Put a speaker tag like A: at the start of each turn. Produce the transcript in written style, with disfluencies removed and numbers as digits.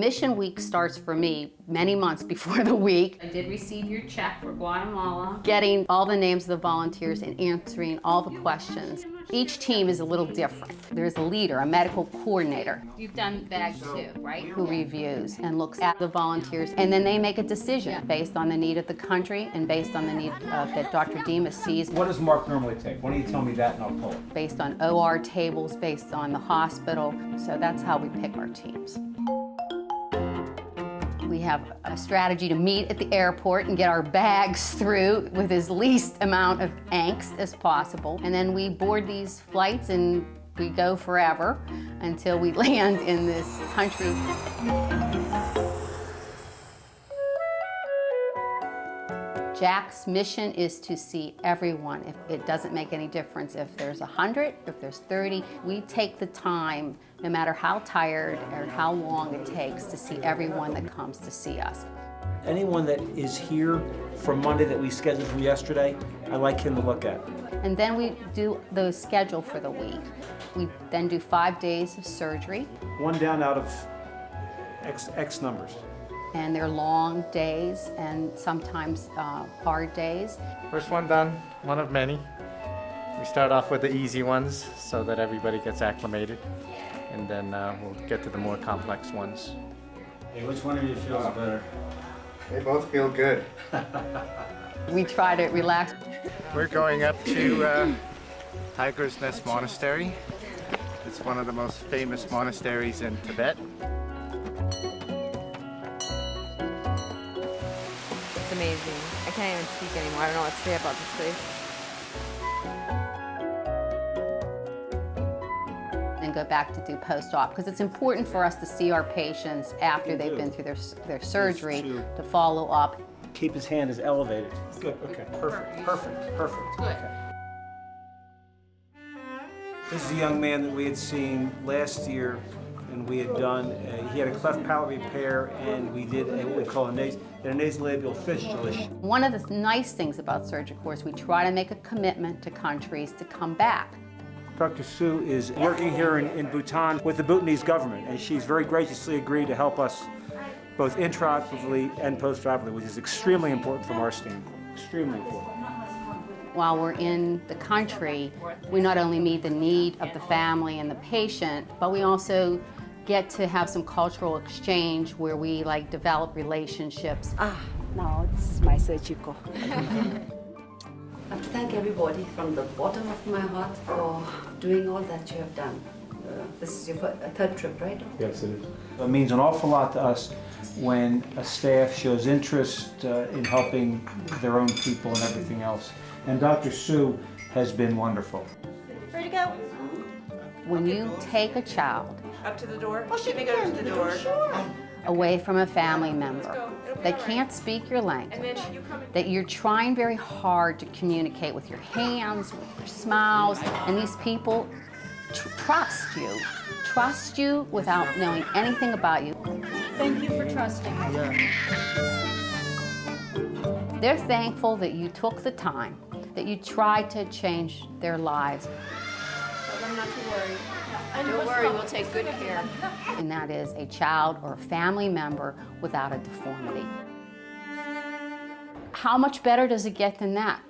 A: mission week starts for me many months before the week. I did receive your check for Guatemala. Getting all the names of the volunteers and answering all the questions. Each team is a little different. There's a leader, a medical coordinator. You've done bag 2, right? Who reviews and looks at the volunteers, and then they make a decision based on the need of the country and based on the need that Dr. Demas sees.
B: What does Mark normally take? Why don't you tell me that and I'll pull it?
A: Based on OR tables, based on the hospital. So that's how we pick our teams. We have a strategy to meet at the airport and get our bags through with as least amount of angst as possible. And then we board these flights and we go forever until we land in this country. Jack's mission is to see everyone. It doesn't make any difference if there's 100, if there's 30. We take the time, no matter how tired or how long it takes, to see everyone that comes to see us.
B: Anyone that is here from Monday that we scheduled for yesterday, I like him to look at.
A: And then we do the schedule for the week. We then do 5 days of surgery.
B: One down out of X numbers.
A: And they're long days and sometimes hard days.
C: First one done, one of many. We start off with the easy ones so that everybody gets acclimated, and then we'll get to the more complex ones.
B: Hey, which one of you feels better?
D: They both feel good.
A: We try to relax.
C: We're going up to Tiger's Nest Monastery. It's one of the most famous monasteries in Tibet.
E: It's amazing. I can't even speak anymore. I don't know what to say about this place.
A: And go back to do post-op, because it's important for us to see our patients after they've been through their surgery to follow up.
B: Keep his hand as elevated. Good, okay, perfect.
A: Good.
B: Okay. This is a young man that we had seen last year, and we had done, he had a cleft palate repair, and we did what we call a nasolabial fistula.
A: One of the nice things about Surgicorps is we try to make a commitment to countries to come back.
B: Dr. Sue is working here in Bhutan with the Bhutanese government, and she's very graciously agreed to help us both intraoperatively and postoperatively, which is extremely important from our standpoint, extremely important.
A: While we're in the country, we not only meet the need of the family and the patient, but we also get to have some cultural exchange where we develop relationships.
F: Now this is my Surgicorps. I have to thank everybody from the bottom of my heart for doing all that you have done. This is your third trip, right?
B: Yes, it is. It means an awful lot to us when a staff shows interest in helping their own people and everything else. And Dr. Sue has been wonderful.
G: Ready to go?
A: When you take a child
G: Up to the door? Oh, she can go to the door. Sure.
A: away from a family member that can't speak your language, that you're trying very hard to communicate with your hands, with your smiles, and these people trust you without knowing anything about you.
G: Thank you for trusting me.
A: They're thankful that you took the time, that you tried to change their lives.
G: Tell them not to worry.
E: Don't worry, we'll take good care.
A: And that is a child or a family member without a deformity. How much better does it get than that?